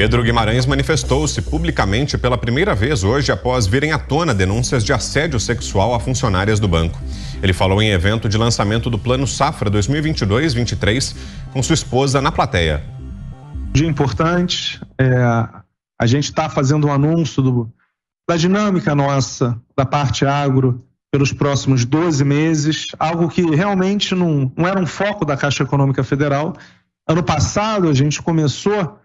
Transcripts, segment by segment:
Pedro Guimarães manifestou-se publicamente pela primeira vez hoje após virem à tona denúncias de assédio sexual a funcionárias do banco. Ele falou em evento de lançamento do Plano Safra 2022-23 com sua esposa na plateia. Dia importante, a gente está fazendo um anúncio da dinâmica nossa, da parte agro, pelos próximos 12 meses, algo que realmente não era um foco da Caixa Econômica Federal. Ano passado a gente começou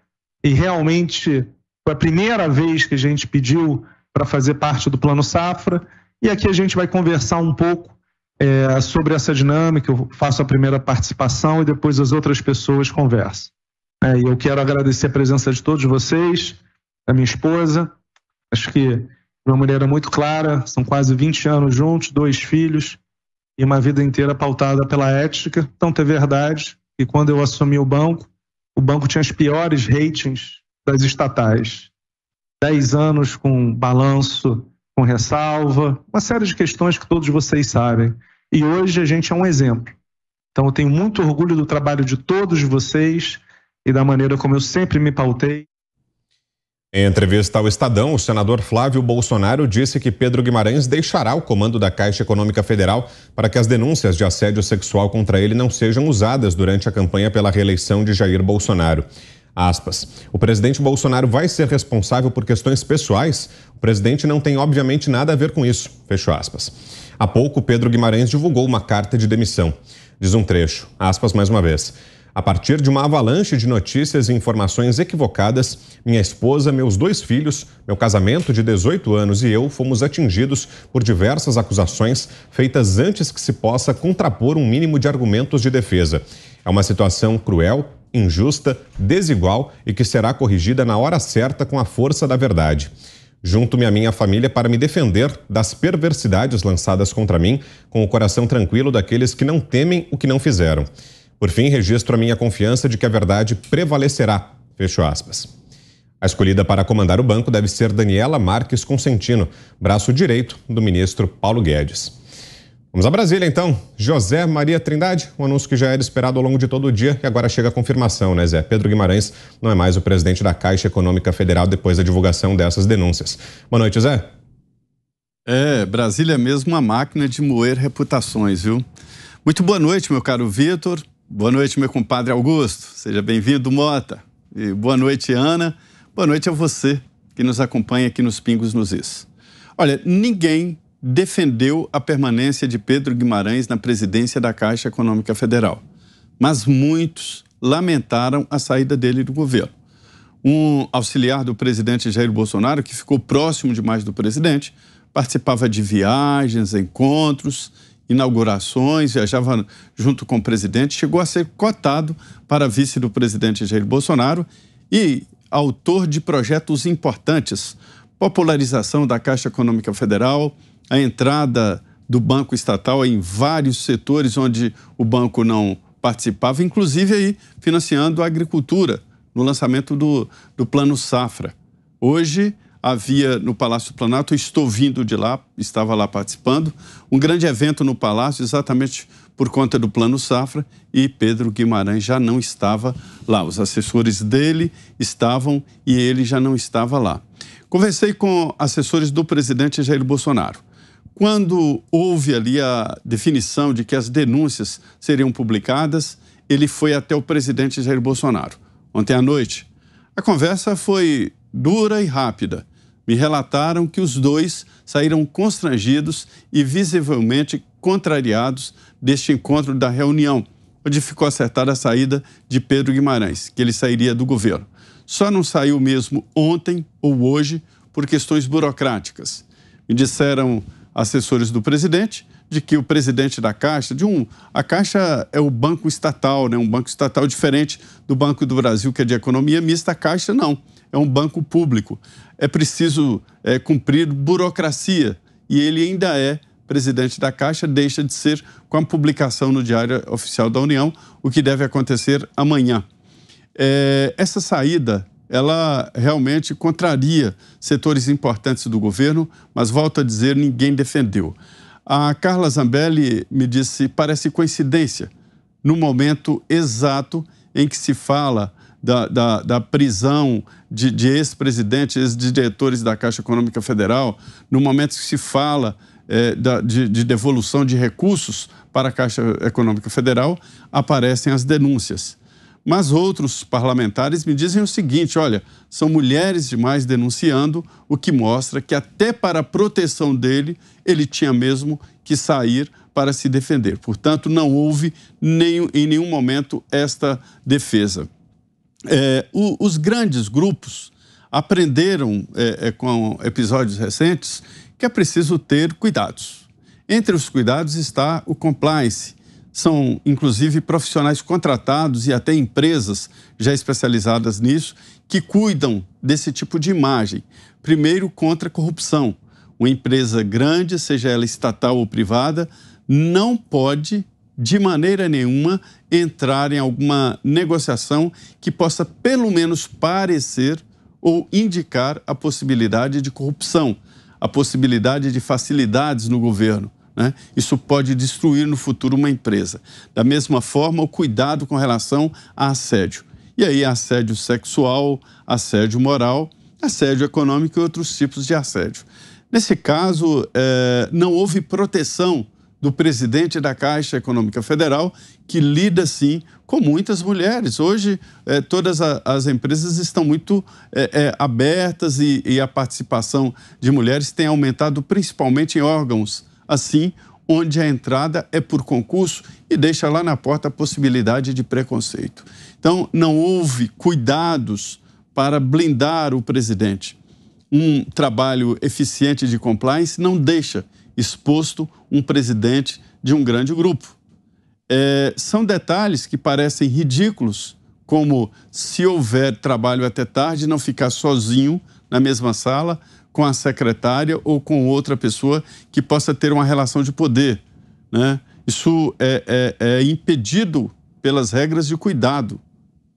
e realmente foi a primeira vez que a gente pediu para fazer parte do Plano Safra, e aqui a gente vai conversar um pouco sobre essa dinâmica. Eu faço a primeira participação e depois as outras pessoas conversam. E eu quero agradecer a presença de todos vocês, da minha esposa, acho que uma mulher muito clara, são quase 20 anos juntos, 2 filhos e uma vida inteira pautada pela ética. Tanto é verdade que quando eu assumi o banco tinha os piores ratings das estatais. 10 anos com balanço, com ressalva, uma série de questões que todos vocês sabem. E hoje a gente é um exemplo. Então eu tenho muito orgulho do trabalho de todos vocês e da maneira como eu sempre me pautei. Em entrevista ao Estadão, o senador Flávio Bolsonaro disse que Pedro Guimarães deixará o comando da Caixa Econômica Federal para que as denúncias de assédio sexual contra ele não sejam usadas durante a campanha pela reeleição de Jair Bolsonaro. Aspas. O presidente Bolsonaro vai ser responsável por questões pessoais? O presidente não tem, obviamente, nada a ver com isso. Fecho aspas. Há pouco, Pedro Guimarães divulgou uma carta de demissão. Diz um trecho, aspas mais uma vez. A partir de uma avalanche de notícias e informações equivocadas, minha esposa, meus 2 filhos, meu casamento de 18 anos e eu fomos atingidos por diversas acusações feitas antes que se possa contrapor um mínimo de argumentos de defesa. É uma situação cruel, injusta, desigual e que será corrigida na hora certa com a força da verdade. Junto-me à minha família para me defender das perversidades lançadas contra mim, com o coração tranquilo daqueles que não temem o que não fizeram. Por fim, registro a minha confiança de que a verdade prevalecerá. Fecho aspas. A escolhida para comandar o banco deve ser Daniela Marques Consentino, braço direito do ministro Paulo Guedes. Vamos a Brasília, então. José Maria Trindade, um anúncio que já era esperado ao longo de todo o dia e agora chega a confirmação, né, Zé? Pedro Guimarães não é mais o presidente da Caixa Econômica Federal depois da divulgação dessas denúncias. Boa noite, Zé. Brasília é mesmo uma máquina de moer reputações, viu? Muito boa noite, meu caro Vitor. Boa noite, meu compadre Augusto. Seja bem-vindo, Mota. E boa noite, Ana. Boa noite a você que nos acompanha aqui nos Pingos nos Is. Olha, ninguém defendeu a permanência de Pedro Guimarães na presidência da Caixa Econômica Federal, mas muitos lamentaram a saída dele do governo. Um auxiliar do presidente Jair Bolsonaro, que ficou próximo demais do presidente, participava de viagens, encontros, inaugurações, viajava junto com o presidente, chegou a ser cotado para vice do presidente Jair Bolsonaro e autor de projetos importantes, popularização da Caixa Econômica Federal, a entrada do banco estatal em vários setores onde o banco não participava, inclusive aí financiando a agricultura, no lançamento do Plano Safra. Hoje havia no Palácio do Planalto, eu estou vindo de lá, estava lá participando, um grande evento no Palácio, exatamente por conta do Plano Safra, e Pedro Guimarães já não estava lá. Os assessores dele estavam e ele já não estava lá. Conversei com assessores do presidente Jair Bolsonaro. Quando houve ali a definição de que as denúncias seriam publicadas, ele foi até o presidente Jair Bolsonaro. Ontem à noite, a conversa foi dura e rápida. Me relataram que os dois saíram constrangidos e visivelmente contrariados deste encontro da reunião, onde ficou acertada a saída de Pedro Guimarães, que ele sairia do governo. Só não saiu mesmo ontem ou hoje por questões burocráticas. Me disseram assessores do presidente de que o presidente da Caixa, a Caixa é o banco estatal, né? Um banco estatal diferente do Banco do Brasil, que é de economia mista. A Caixa não, é um banco público. É preciso cumprir burocracia e ele ainda é presidente da Caixa, deixa de ser com a publicação no Diário Oficial da União, o que deve acontecer amanhã. Essa saída, ela realmente contraria setores importantes do governo, mas volto a dizer, ninguém defendeu. A Carla Zambelli me disse, parece coincidência, no momento exato em que se fala da prisão de ex-presidentes, ex-diretores da Caixa Econômica Federal, no momento que se fala de devolução de recursos para a Caixa Econômica Federal, aparecem as denúncias. Mas outros parlamentares me dizem o seguinte: olha, são mulheres demais denunciando, o que mostra que até para a proteção dele, ele tinha mesmo que sair para se defender. Portanto, não houve em nenhum momento esta defesa. Os grandes grupos aprenderam com episódios recentes que é preciso ter cuidados. Entre os cuidados está o compliance. São, inclusive, profissionais contratados e até empresas já especializadas nisso que cuidam desse tipo de imagem. Primeiro, contra a corrupção. Uma empresa grande, seja ela estatal ou privada, não pode, de maneira nenhuma, entrar em alguma negociação que possa, pelo menos, parecer ou indicar a possibilidade de corrupção, a possibilidade de facilidades no governo. Isso pode destruir no futuro uma empresa. Da mesma forma, o cuidado com relação a assédio. E aí, assédio sexual, assédio moral, assédio econômico e outros tipos de assédio. Nesse caso, não houve proteção do presidente da Caixa Econômica Federal, que lida, sim, com muitas mulheres. Hoje, todas as empresas estão muito abertas e a participação de mulheres tem aumentado principalmente em órgãos assim, onde a entrada é por concurso e deixa lá na porta a possibilidade de preconceito. Então, não houve cuidados para blindar o presidente. Um trabalho eficiente de compliance não deixa exposto um presidente de um grande grupo. São detalhes que parecem ridículos, como se houver trabalho até tarde, não ficar sozinho na mesma sala, com a secretária ou com outra pessoa que possa ter uma relação de poder, Isso é impedido pelas regras de cuidado.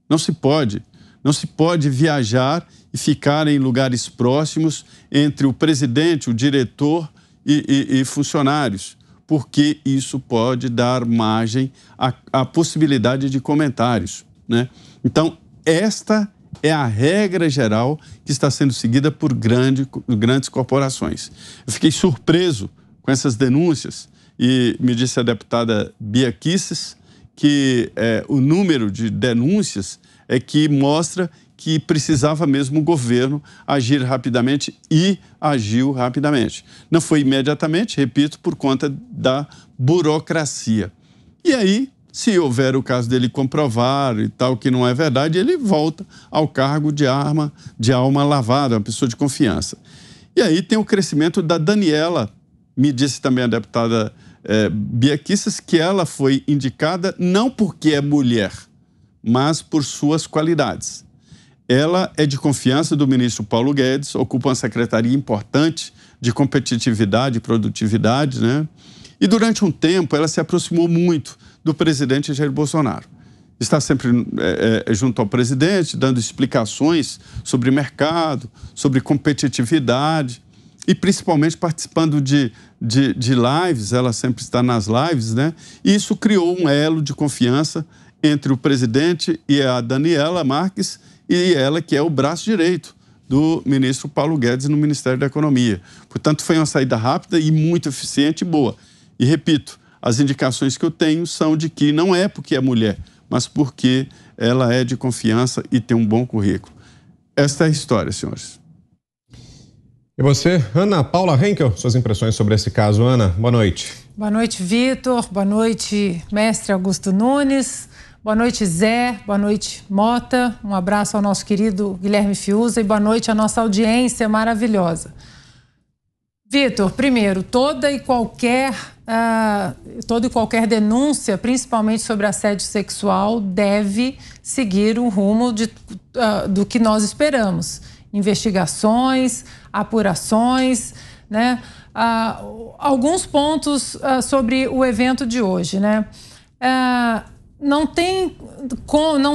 Não se pode viajar e ficar em lugares próximos entre o presidente, o diretor e funcionários, porque isso pode dar margem à possibilidade de comentários, Então, esta é a regra geral que está sendo seguida por grandes corporações. Eu fiquei surpreso com essas denúncias e me disse a deputada Bia Kicis que o número de denúncias é que mostra que precisava mesmo o governo agir rapidamente e agiu rapidamente. Não foi imediatamente, repito, por conta da burocracia. E aí, se houver o caso dele comprovar e tal que não é verdade, ele volta ao cargo de alma lavada, uma pessoa de confiança. E aí tem o crescimento da Daniela. Me disse também a deputada Bia Kicis que ela foi indicada não porque é mulher, mas por suas qualidades. Ela é de confiança do ministro Paulo Guedes, ocupa uma secretaria importante de competitividade e produtividade, E durante um tempo ela se aproximou muito do presidente Jair Bolsonaro. Está sempre junto ao presidente, dando explicações sobre mercado, sobre competitividade e principalmente participando de lives, ela sempre está nas lives, E isso criou um elo de confiança entre o presidente e a Daniela Marques e ela que é o braço direito do ministro Paulo Guedes no Ministério da Economia. Portanto, foi uma saída rápida e muito eficiente e boa. E repito, as indicações que eu tenho são de que não é porque é mulher, mas porque ela é de confiança e tem um bom currículo. Esta é a história, senhores. E você, Ana Paula Henkel, suas impressões sobre esse caso, Ana? Boa noite. Boa noite, Vitor. Boa noite, mestre Augusto Nunes. Boa noite, Zé. Boa noite, Mota. Um abraço ao nosso querido Guilherme Fiuza e boa noite à nossa audiência maravilhosa. Vitor, primeiro, toda e qualquer denúncia, principalmente sobre assédio sexual, deve seguir o rumo do que nós esperamos. Investigações, apurações, alguns pontos sobre o evento de hoje, Não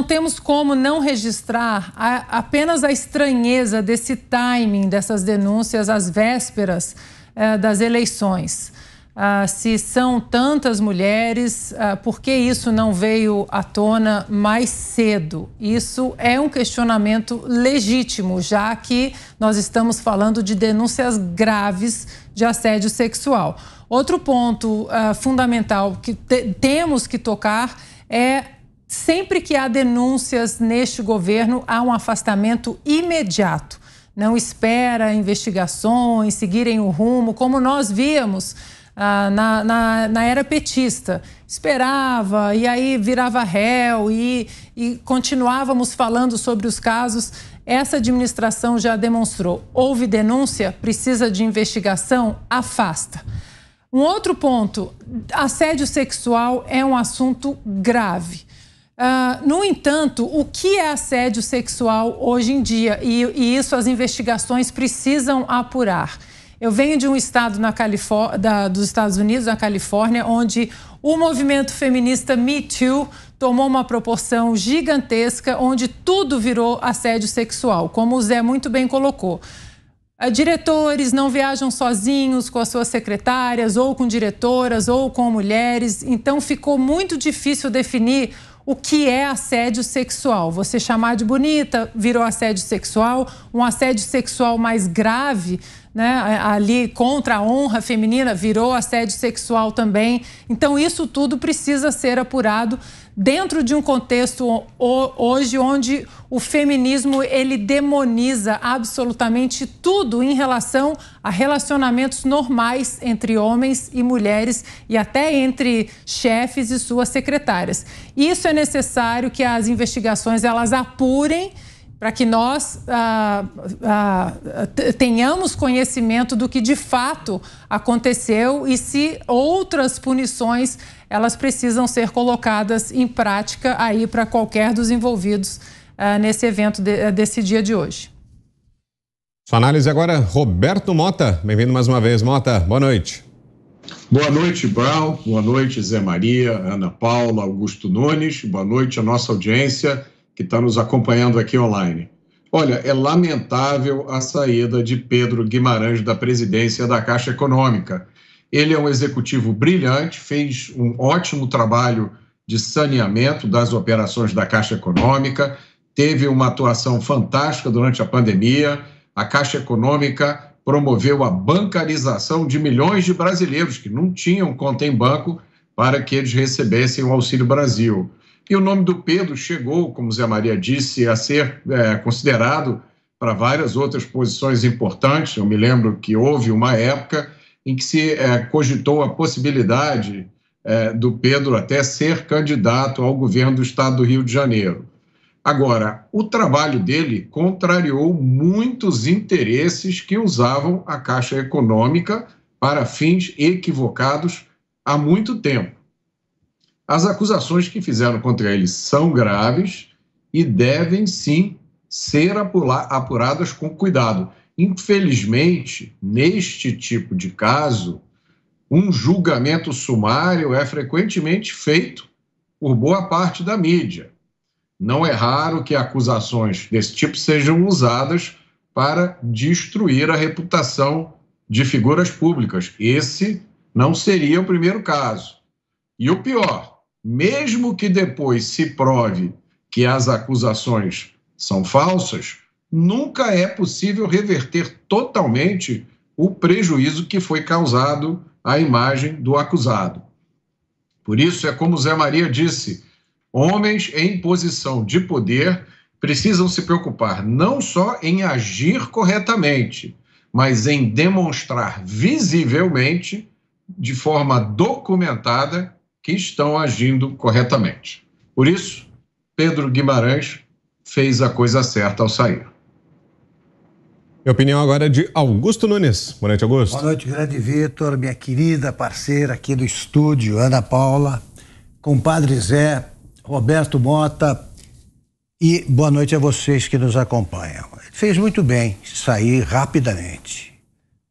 temos como não registrar apenas a estranheza desse timing dessas denúncias às vésperas das eleições. se são tantas mulheres, por que isso não veio à tona mais cedo? Isso é um questionamento legítimo, já que nós estamos falando de denúncias graves de assédio sexual. Outro ponto fundamental que temos que tocar é: sempre que há denúncias neste governo, há um afastamento imediato. Não espera investigações seguirem o rumo, como nós víamos na era petista. Esperava e aí virava réu e continuávamos falando sobre os casos. Essa administração já demonstrou: houve denúncia, precisa de investigação, afasta. Um outro ponto: assédio sexual é um assunto grave. No entanto, o que é assédio sexual hoje em dia? E isso as investigações precisam apurar. Eu venho de um estado dos Estados Unidos, na Califórnia, onde o movimento feminista Me Too tomou uma proporção gigantesca, onde tudo virou assédio sexual, como o Zé muito bem colocou. Diretores não viajam sozinhos com as suas secretárias, ou com diretoras, ou com mulheres. Então ficou muito difícil definir o que é assédio sexual. Você chamar de bonita virou assédio sexual. Um assédio sexual mais grave, né, ali contra a honra feminina, virou assédio sexual também. Então isso tudo precisa ser apurado dentro de um contexto hoje onde o feminismo ele demoniza absolutamente tudo em relação a relacionamentos normais entre homens e mulheres e até entre chefes e suas secretárias. Isso é necessário que as investigações elas apurem para que nós tenhamos conhecimento do que de fato aconteceu e se outras punições elas precisam ser colocadas em prática aí para qualquer dos envolvidos nesse evento desse dia de hoje. Sua análise agora, Roberto Mota. Bem-vindo mais uma vez, Mota. Boa noite. Boa noite, Brown. Boa noite, Zé Maria, Ana Paula, Augusto Nunes. Boa noite à nossa audiência que está nos acompanhando aqui online. Olha, é lamentável a saída de Pedro Guimarães da presidência da Caixa Econômica. Ele é um executivo brilhante, fez um ótimo trabalho de saneamento das operações da Caixa Econômica, teve uma atuação fantástica durante a pandemia. A Caixa Econômica promoveu a bancarização de milhões de brasileiros que não tinham conta em banco para que eles recebessem o Auxílio Brasil. E o nome do Pedro chegou, como Zé Maria disse, a ser considerado para várias outras posições importantes. Eu me lembro que houve uma época em que se cogitou a possibilidade do Pedro até ser candidato ao governo do estado do Rio de Janeiro. Agora, o trabalho dele contrariou muitos interesses que usavam a Caixa Econômica para fins equivocados há muito tempo. As acusações que fizeram contra ele são graves e devem, sim, ser apuradas com cuidado. Infelizmente, neste tipo de caso, um julgamento sumário é frequentemente feito por boa parte da mídia. Não é raro que acusações desse tipo sejam usadas para destruir a reputação de figuras públicas. Esse não seria o primeiro caso. E o pior, mesmo que depois se prove que as acusações são falsas, nunca é possível reverter totalmente o prejuízo que foi causado à imagem do acusado. Por isso, é como Zé Maria disse, homens em posição de poder precisam se preocupar não só em agir corretamente, mas em demonstrar visivelmente, de forma documentada, que estão agindo corretamente. Por isso, Pedro Guimarães fez a coisa certa ao sair. Minha opinião agora é de Augusto Nunes. Boa noite, Augusto. Boa noite, grande Vitor, minha querida parceira aqui do estúdio, Ana Paula, compadre Zé, Roberto Mota, e boa noite a vocês que nos acompanham. Fez muito bem sair rapidamente,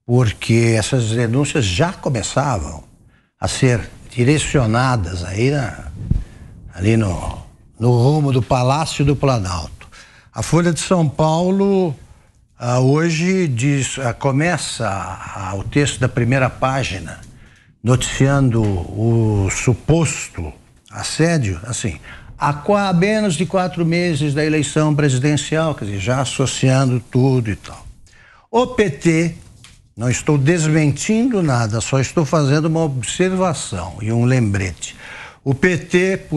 porque essas denúncias já começavam a ser direcionadas aí ali no rumo do Palácio do Planalto. A Folha de São Paulo hoje começa o texto da primeira página noticiando o suposto assédio, assim, há menos de 4 meses da eleição presidencial, quer dizer, já associando tudo e tal. O PT, não estou desmentindo nada, só estou fazendo uma observação e um lembrete. O PT,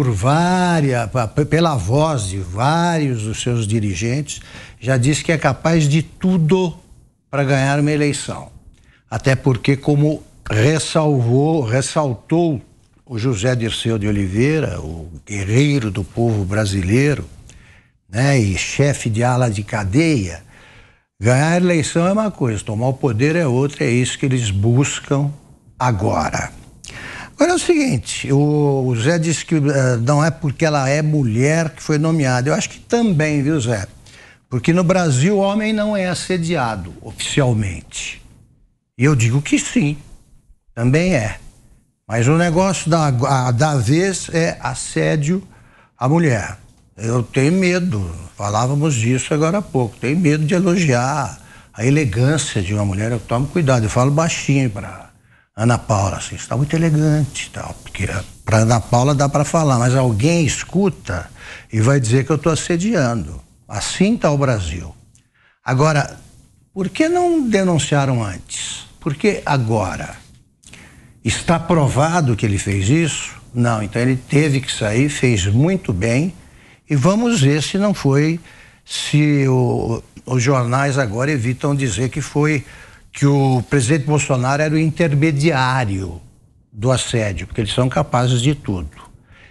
pela voz de vários dos seus dirigentes, já disse que é capaz de tudo para ganhar uma eleição. Até porque, como ressaltou o José Dirceu de Oliveira, o guerreiro do povo brasileiro, né, e chefe de ala de cadeia, ganhar a eleição é uma coisa, tomar o poder é outra, é isso que eles buscam agora. Agora é o seguinte, o Zé disse que não é porque ela é mulher que foi nomeada. Eu acho que também, viu, Zé? Porque no Brasil o homem não é assediado oficialmente. E eu digo que sim, também é. Mas o negócio da vez é assédio à mulher. Eu tenho medo, falávamos disso agora há pouco, tenho medo de elogiar a elegância de uma mulher. Eu tomo cuidado, eu falo baixinho para Ana Paula, assim, está muito elegante e tal, porque para Ana Paula dá para falar, mas alguém escuta e vai dizer que eu estou assediando. Assim está o Brasil. Agora, por que não denunciaram antes? Por que agora? Está provado que ele fez isso? Não, então ele teve que sair, fez muito bem, e vamos ver se não foi, se os jornais agora evitam dizer que o presidente Bolsonaro era o intermediário do assédio, porque eles são capazes de tudo.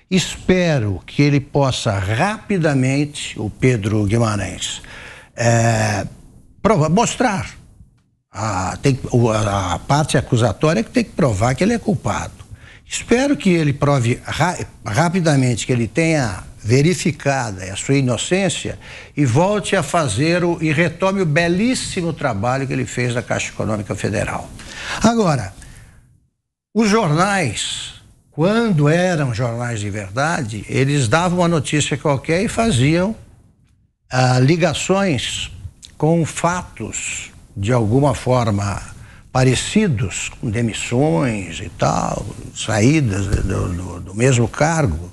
Espero que ele possa rapidamente, o Pedro Guimarães, mostrar. A parte acusatória que tem que provar que ele é culpado. Espero que ele prove rapidamente que ele tenha verificada a sua inocência e volte a fazer e retome o belíssimo trabalho que ele fez na Caixa Econômica Federal. Agora, os jornais, quando eram jornais de verdade, eles davam uma notícia qualquer e faziam ligações com fatos de alguma forma parecidos, com demissões e tal, saídas do mesmo cargo,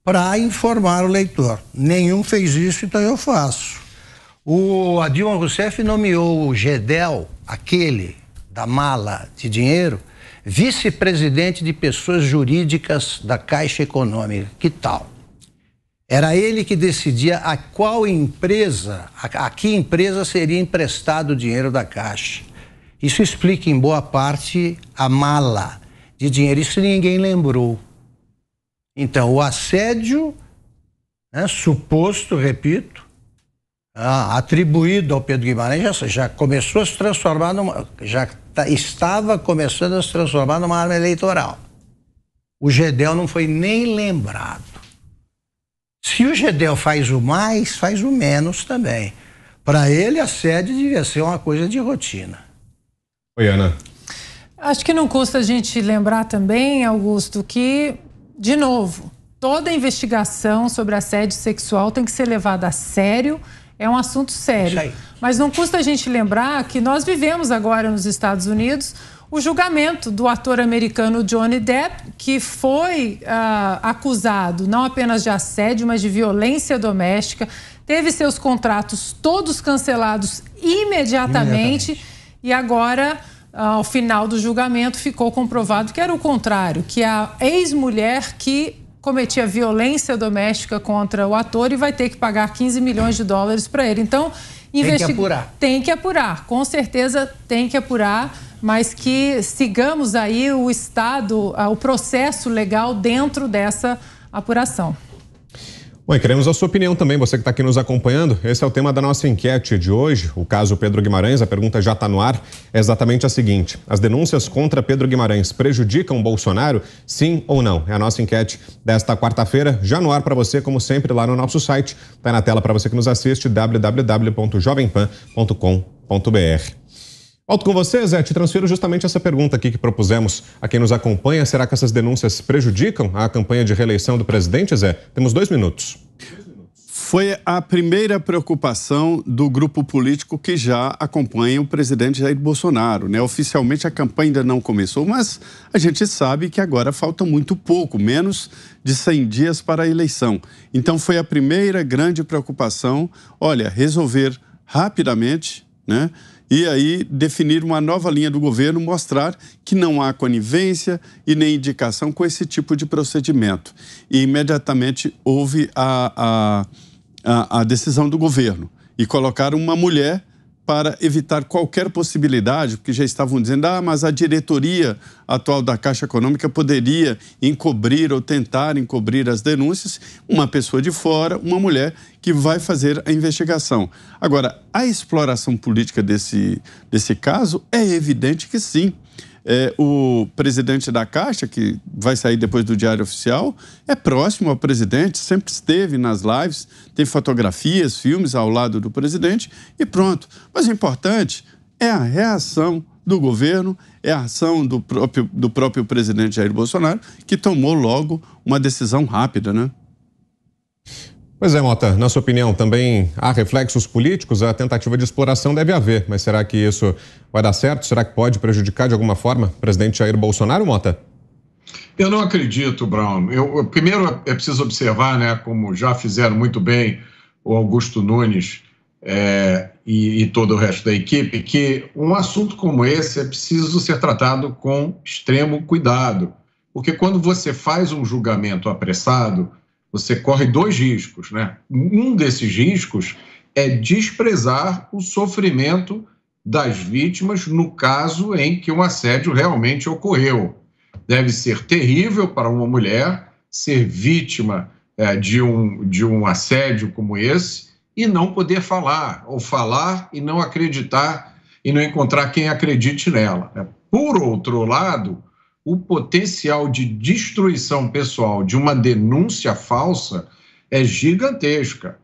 para informar o leitor. Nenhum fez isso, então eu faço. A Dilma Rousseff nomeou o Gedel, aquele da mala de dinheiro, vice-presidente de pessoas jurídicas da Caixa Econômica. Que tal? Era ele que decidia a que empresa seria emprestado o dinheiro da Caixa. Isso explica, em boa parte, a mala de dinheiro. Isso ninguém lembrou. Então, o assédio, né, suposto, repito, atribuído ao Pedro Guimarães, já começou a se transformar estava começando a se transformar numa arma eleitoral. O Gedel não foi nem lembrado. Se o Gedel faz o mais, faz o menos também. Para ele, assédio devia ser uma coisa de rotina. Oi, Ana. Acho que não custa a gente lembrar também, Augusto, que, de novo, toda investigação sobre assédio sexual tem que ser levada a sério, é um assunto sério. Mas não custa a gente lembrar que nós vivemos agora nos Estados Unidos o julgamento do ator americano Johnny Depp, que foi acusado não apenas de assédio, mas de violência doméstica, teve seus contratos todos cancelados imediatamente. E agora, ao final do julgamento, ficou comprovado que era o contrário, que a ex-mulher que cometia violência doméstica contra o ator e vai ter que pagar 15 milhões de dólares para ele. Então, tem que apurar. Tem que apurar, com certeza tem que apurar, mas que sigamos aí o processo legal dentro dessa apuração. Bom, e queremos a sua opinião também, você que está aqui nos acompanhando. Esse é o tema da nossa enquete de hoje, o caso Pedro Guimarães. A pergunta já está no ar, é exatamente a seguinte: as denúncias contra Pedro Guimarães prejudicam Bolsonaro? Sim ou não? É a nossa enquete desta quarta-feira, já no ar para você, como sempre, lá no nosso site. Está na tela para você que nos assiste, www.jovempan.com.br. Volto com você, Zé. Te transfiro justamente essa pergunta aqui que propusemos a quem nos acompanha. Será que essas denúncias prejudicam a campanha de reeleição do presidente, Zé? Temos 2 minutos. Foi a primeira preocupação do grupo político que já acompanha o presidente Jair Bolsonaro, né? Oficialmente a campanha ainda não começou, mas a gente sabe que agora falta muito pouco, menos de 100 dias para a eleição. Então foi a primeira grande preocupação, olha, resolver rapidamente, né? E aí definir uma nova linha do governo, mostrar que não há conivência e nem indicação com esse tipo de procedimento. E imediatamente houve a decisão do governo e colocar uma mulher para evitar qualquer possibilidade, porque já estavam dizendo, mas a diretoria atual da Caixa Econômica poderia encobrir ou tentar encobrir as denúncias, uma pessoa de fora, uma mulher que vai fazer a investigação. Agora, a exploração política desse caso é evidente que sim. O presidente da Caixa, que vai sair depois do Diário Oficial, é próximo ao presidente, sempre esteve nas lives, tem fotografias, filmes ao lado do presidente e pronto. Mas o importante é a reação do governo, é a ação do próprio presidente Jair Bolsonaro, que tomou logo uma decisão rápida, né? Pois é, Mota, na sua opinião, também há reflexos políticos? A tentativa de exploração deve haver, mas será que isso vai dar certo? Será que pode prejudicar de alguma forma o presidente Jair Bolsonaro, Mota? Eu não acredito, Brown. Primeiro é preciso observar, né, como já fizeram muito bem o Augusto Nunes e todo o resto da equipe, que um assunto como esse é preciso ser tratado com extremo cuidado, porque quando você faz um julgamento apressado, você corre 2 riscos, né? Um desses riscos é desprezar o sofrimento das vítimas no caso em que um assédio realmente ocorreu. Deve ser terrível para uma mulher ser vítima de um assédio como esse e não poder falar, ou falar e não acreditar e não encontrar quem acredite nela. Por outro lado, o potencial de destruição pessoal de uma denúncia falsa é gigantesca.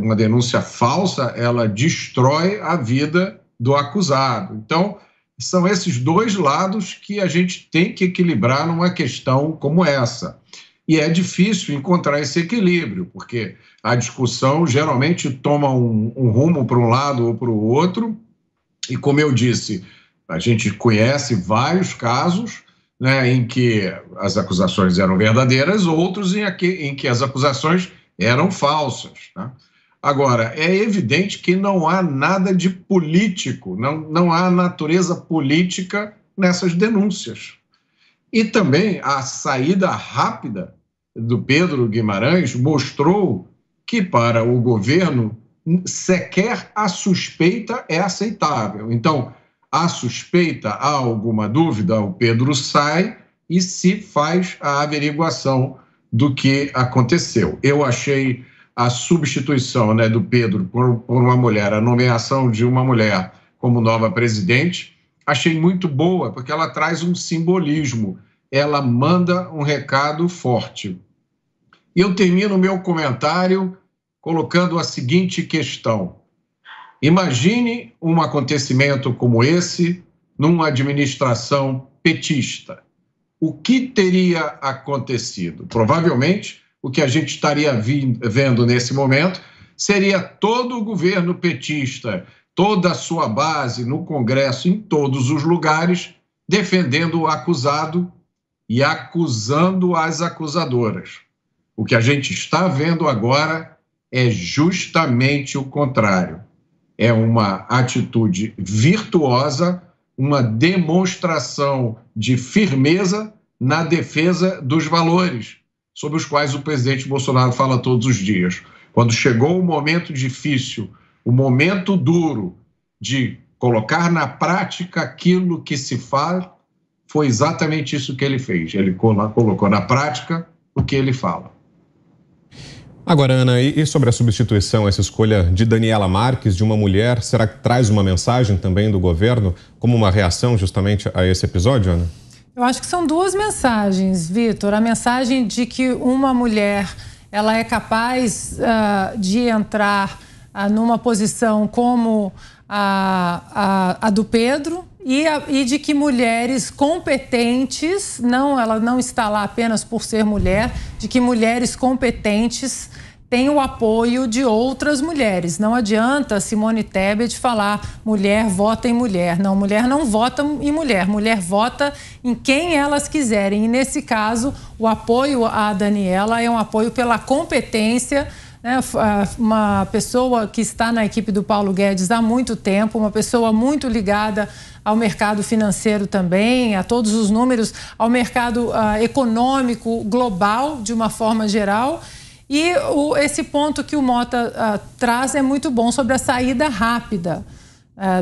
Uma denúncia falsa, ela destrói a vida do acusado. Então, são esses 2 lados que a gente tem que equilibrar numa questão como essa. E é difícil encontrar esse equilíbrio, porque a discussão geralmente toma um rumo para um lado ou para o outro, e como eu disse, a gente conhece vários casos, né, em que as acusações eram verdadeiras, outros em que as acusações eram falsas. Né? Agora, é evidente que não há nada de político, não há natureza política nessas denúncias. E também a saída rápida do Pedro Guimarães mostrou que para o governo sequer a suspeita é aceitável. Então, há suspeita, há alguma dúvida, o Pedro sai e se faz a averiguação do que aconteceu. Eu achei a substituição, né, do Pedro por uma mulher, a nomeação de uma mulher como nova presidente, achei muito boa, porque ela traz um simbolismo, ela manda um recado forte. E eu termino o meu comentário colocando a seguinte questão. Imagine um acontecimento como esse numa administração petista. O que teria acontecido? Provavelmente, o que a gente estaria vendo nesse momento seria todo o governo petista, toda a sua base no Congresso, em todos os lugares, defendendo o acusado e acusando as acusadoras. O que a gente está vendo agora é justamente o contrário. É uma atitude virtuosa, uma demonstração de firmeza na defesa dos valores sobre os quais o presidente Bolsonaro fala todos os dias. Quando chegou o momento difícil, o momento duro de colocar na prática aquilo que se fala, foi exatamente isso que ele fez. Ele colocou na prática o que ele fala. Agora, Ana, e sobre a substituição, essa escolha de Daniela Marques, de uma mulher, será que traz uma mensagem também do governo como uma reação justamente a esse episódio, Ana? Eu acho que são 2 mensagens, Vitor. A mensagem de que uma mulher ela é capaz de entrar numa posição como a do Pedro e de que mulheres competentes, ela não está lá apenas por ser mulher, de que mulheres competentes tem o apoio de outras mulheres. Não adianta Simone Tebet falar mulher vota em mulher. Não, mulher não vota em mulher. Mulher vota em quem elas quiserem. E nesse caso, o apoio à Daniela é um apoio pela competência, né? Uma pessoa que está na equipe do Paulo Guedes há muito tempo, uma pessoa muito ligada ao mercado financeiro também, a todos os números, ao mercado econômico global de uma forma geral. E esse ponto que o Mota traz é muito bom sobre a saída rápida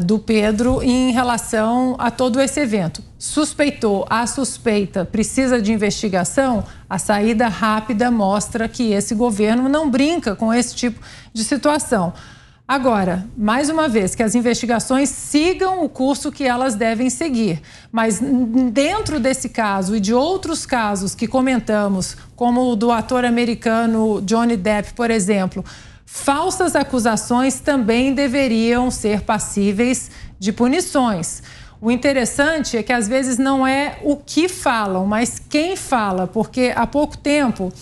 do Pedro em relação a todo esse evento. Suspeitou, a suspeita precisa de investigação, a saída rápida mostra que esse governo não brinca com esse tipo de situação. Agora, mais uma vez, que as investigações sigam o curso que elas devem seguir. Mas dentro desse caso e de outros casos que comentamos, como o do ator americano Johnny Depp, por exemplo, falsas acusações também deveriam ser passíveis de punições. O interessante é que às vezes não é o que falam, mas quem fala, porque há pouco tempo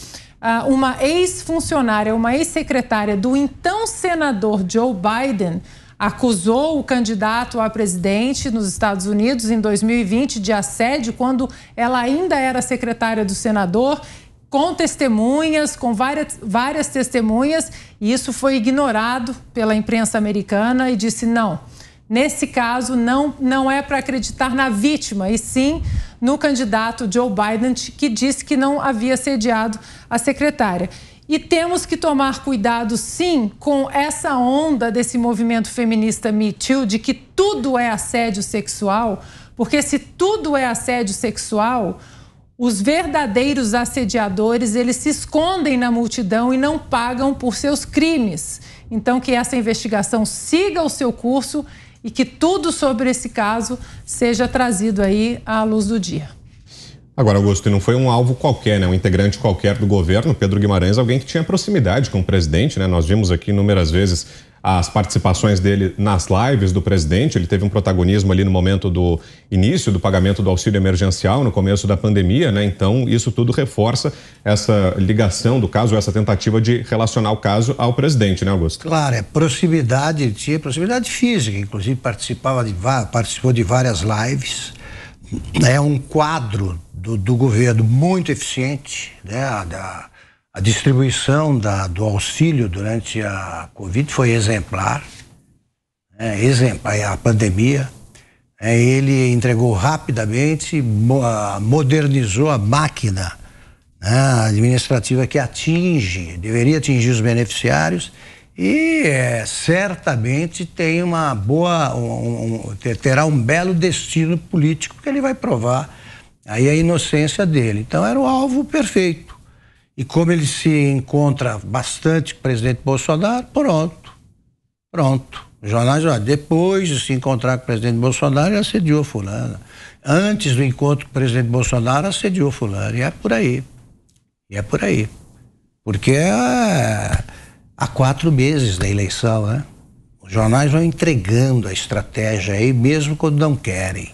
uma ex-funcionária, uma ex-secretária do então senador Joe Biden acusou o candidato a presidente nos Estados Unidos em 2020 de assédio, quando ela ainda era secretária do senador, com testemunhas, com várias testemunhas, e isso foi ignorado pela imprensa americana e disse não. Nesse caso, não é para acreditar na vítima, e sim no candidato Joe Biden, que disse que não havia assediado a secretária. E temos que tomar cuidado, sim, com essa onda desse movimento feminista Me Too, de que tudo é assédio sexual, porque se tudo é assédio sexual, os verdadeiros assediadores, eles se escondem na multidão e não pagam por seus crimes. Então, que essa investigação siga o seu curso e que tudo sobre esse caso seja trazido aí à luz do dia. Agora, Augusto, não foi um alvo qualquer, né? Um integrante qualquer do governo, Pedro Guimarães, alguém que tinha proximidade com o presidente, né? Nós vimos aqui inúmeras vezes as participações dele nas lives do presidente. Ele teve um protagonismo ali no momento do início do pagamento do auxílio emergencial, no começo da pandemia, né? Então, isso tudo reforça essa ligação do caso, essa tentativa de relacionar o caso ao presidente, né, Augusto? Claro, é proximidade, ele tinha proximidade física, inclusive participou de várias lives. É um quadro do governo muito eficiente, né? A distribuição do auxílio durante a Covid foi exemplar, a pandemia. Ele entregou rapidamente, modernizou a máquina, né, administrativa que deveria atingir os beneficiários e certamente tem terá um belo destino político, porque ele vai provar aí a inocência dele. Então era o alvo perfeito. E como ele se encontra bastante com o presidente Bolsonaro, pronto. Os jornais, depois de se encontrar com o presidente Bolsonaro, ele assediou fulano. Antes do encontro com o presidente Bolsonaro, assediou fulano. E é por aí. Porque há 4 meses da eleição, né? Os jornais vão entregando a estratégia aí, mesmo quando não querem.